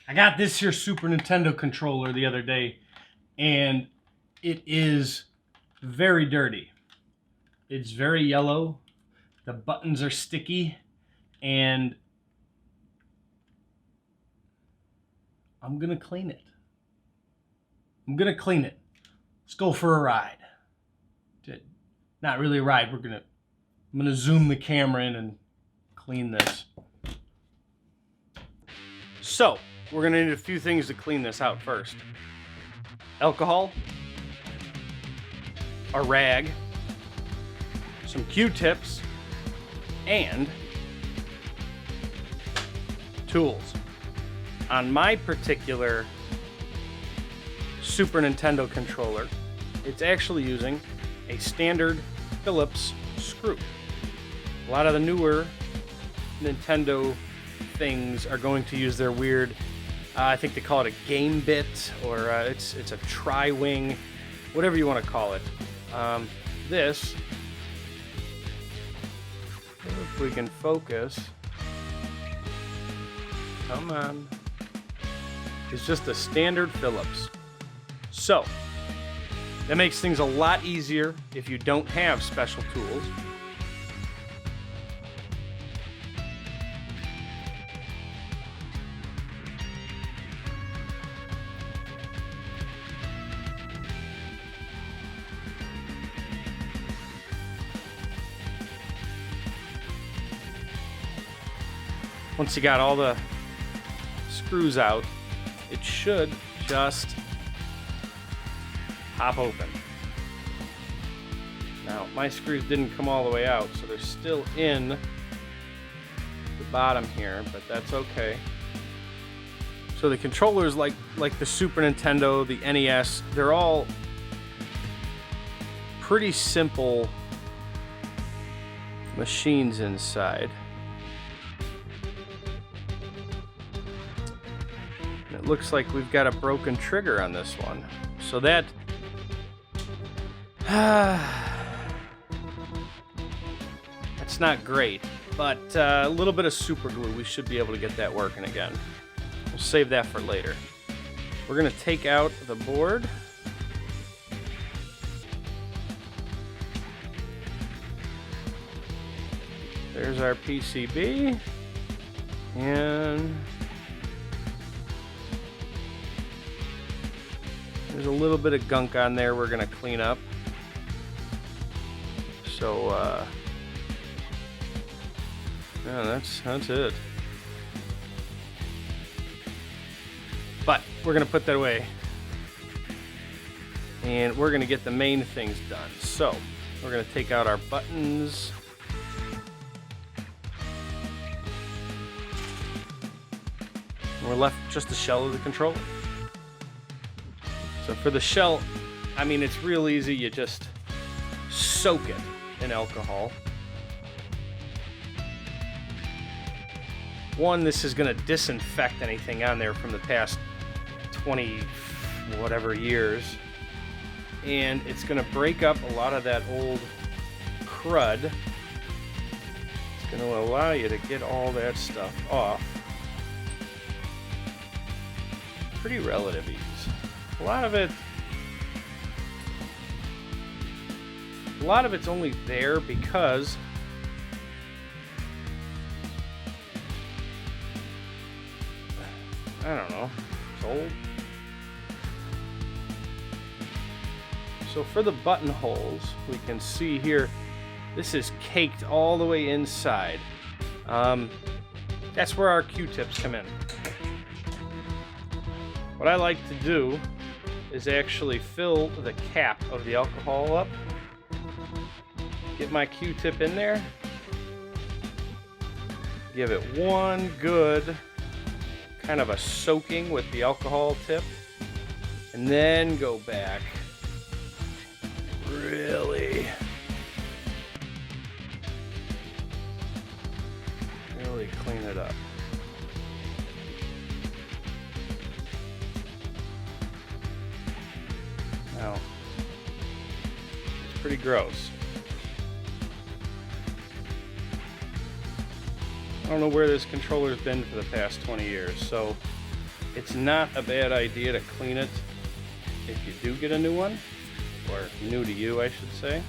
I got this here Super Nintendo controller the other day, and it is very dirty. It's very yellow. The buttons are sticky, and I'm gonna clean it. Let's go for a ride. Not really a ride. I'm gonna zoom the camera in and clean this. So, we're gonna need a few things to clean this out first. Alcohol, a rag, some Q-tips, and tools. On my particular Super Nintendo controller, it's actually using a standard Phillips screw. A lot of the newer Nintendo things are going to use their weird, I think they call it a game bit, or it's a tri-wing, whatever you want to call it. This, if we can focus, come on, it's just a standard Phillips. So, that makes things a lot easier if you don't have special tools. Once you got all the screws out, it should just pop open. Now, my screws didn't come all the way out, so they're still in the bottom here, but that's okay. So the controllers, like the Super Nintendo, the NES, they're all pretty simple machines inside. It looks like we've got a broken trigger on this one. So that that's not great, but a little bit of super glue, we should be able to get that working again. We'll save that for later. We're gonna take out the board. There's our PCB, and there's a little bit of gunk on there we're gonna clean up. So, yeah, that's it. But we're gonna put that away, and we're gonna get the main things done. So, we're gonna take out our buttons. And we're left just the shell of the controller. So for the shell, I mean, it's real easy. You just soak it in alcohol. One, this is going to disinfect anything on there from the past 20 whatever years. And it's going to break up a lot of that old crud. It's going to allow you to get all that stuff off. Pretty relative ease. A lot of it's only there because I don't know, it's old. So for the buttonholes, we can see here, this is caked all the way inside. That's where our Q-tips come in. What I like to do is actually fill the cap of the alcohol up, get my Q-tip in there, give it one good kind of a soaking with the alcohol tip, and then go back really clean it up. Now, it's pretty gross. I don't know where this controller's been for the past 20 years, so It's not a bad idea to clean it if you do get a new one, or new to you, I should say.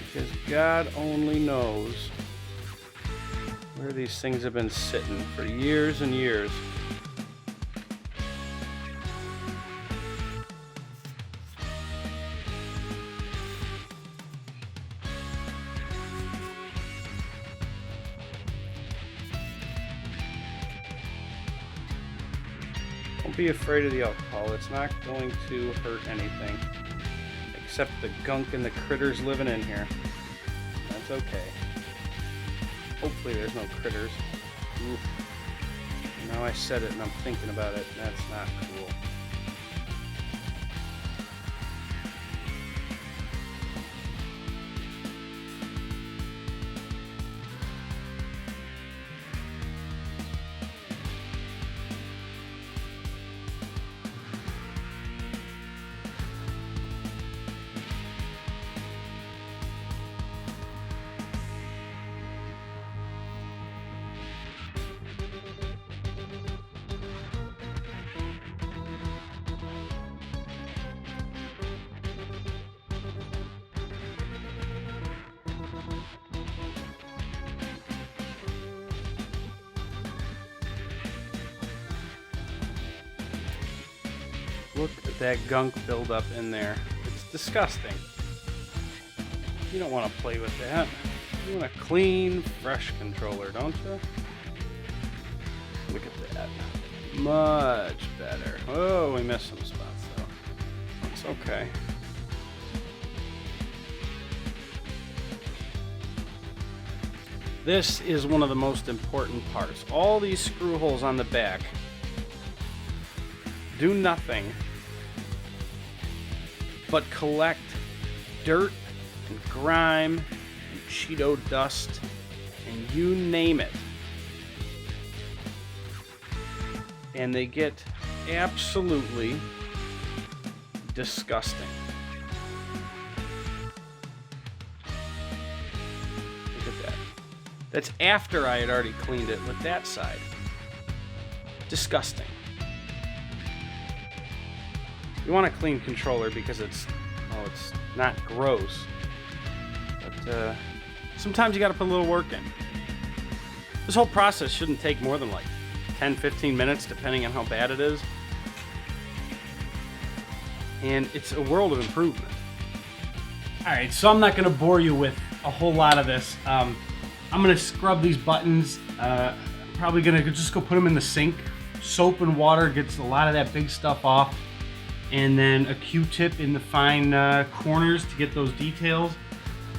Because God only knows where these things have been sitting for years and years. Don't be afraid of the alcohol. It's not going to hurt anything. Except the gunk and the critters living in here. That's okay. Hopefully there's no critters. Oof. Now I said it and I'm thinking about it. That's not cool. Look at that gunk buildup in there. It's disgusting. You don't want to play with that. You want a clean, fresh controller, don't you? Look at that. Much better. Oh, we missed some spots though. It's okay. This is one of the most important parts. All these screw holes on the back do nothing but collect dirt and grime and Cheeto dust and you name it. And they get absolutely disgusting. Look at that. That's after I had already cleaned it with that side. Disgusting. You want a clean controller because it's not gross. But sometimes you got to put a little work in. This whole process shouldn't take more than like 10-15 minutes depending on how bad it is. And it's a world of improvement. Alright, so I'm not going to bore you with a whole lot of this. I'm going to scrub these buttons. Probably going to just go put them in the sink. Soap and water gets a lot of that big stuff off. And then a Q-tip in the fine corners to get those details.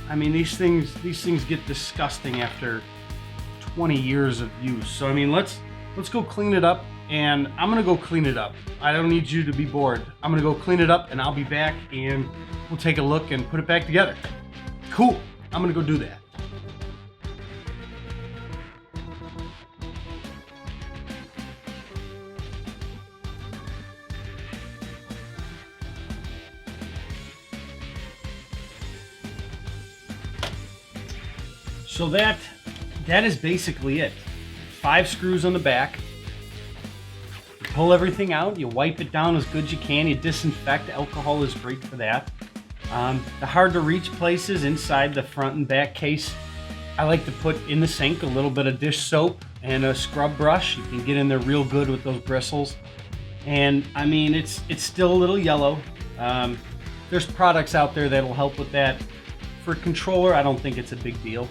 I mean, these things get disgusting after 20 years of use. So I mean, let's go clean it up, and I'm gonna go clean it up. I don't need you to be bored. I'm gonna go clean it up, and I'll be back, and we'll take a look and put it back together. Cool. I'm gonna go do that. So that is basically it. 5 screws on the back. You pull everything out, you wipe it down as good as you can, you disinfect. Alcohol is great for that. The hard to reach places inside the front and back case, I like to put in the sink a little bit of dish soap and a scrub brush. You can get in there real good with those bristles. And I mean, it's still a little yellow. There's products out there that'll help with that. For a controller, I don't think it's a big deal.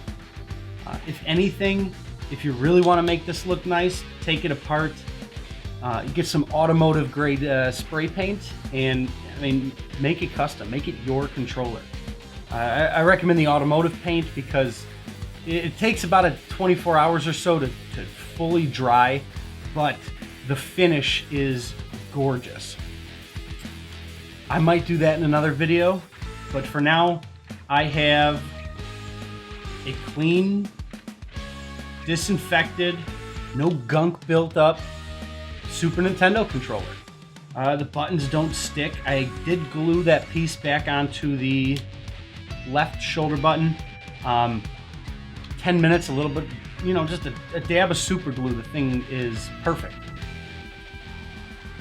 If anything, if you really want to make this look nice, take it apart, get some automotive grade spray paint, and I mean, make it custom, make it your controller. I recommend the automotive paint because it takes about 24 hours or so to fully dry, but the finish is gorgeous. I might do that in another video, but for now, I have a clean, disinfected, no gunk built up Super Nintendo controller. The buttons don't stick. I did glue that piece back onto the left shoulder button. 10 minutes, a little bit you know, just a dab of super glue, the thing is perfect.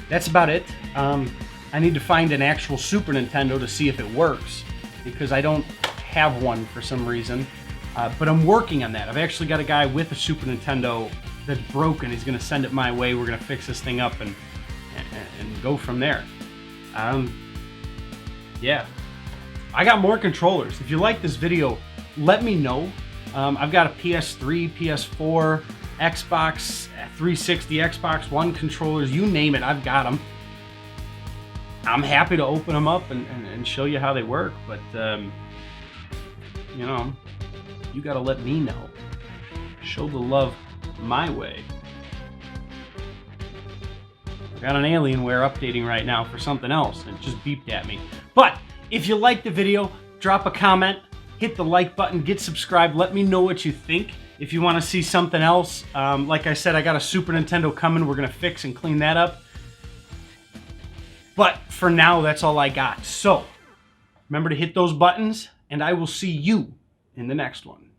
That's about it. I need to find an actual Super Nintendo to see if it works, because I don't have one for some reason. But I'm working on that. I've actually got a guy with a Super Nintendo that's broken. He's going to send it my way. We're going to fix this thing up and go from there. Yeah. I got more controllers. If you like this video, let me know. I've got a PS3, PS4, Xbox 360, Xbox One controllers, you name it, I've got them. I'm happy to open them up and show you how they work, but you know, you gotta let me know. Show the love my way. I got an Alienware updating right now for something else, and it just beeped at me. But if you like the video, drop a comment, hit the like button, get subscribed, let me know what you think. If you want to see something else, like I said, I got a Super Nintendo coming. We're going to fix and clean that up. But for now, that's all I got. So remember to hit those buttons, and I will see you in the next one.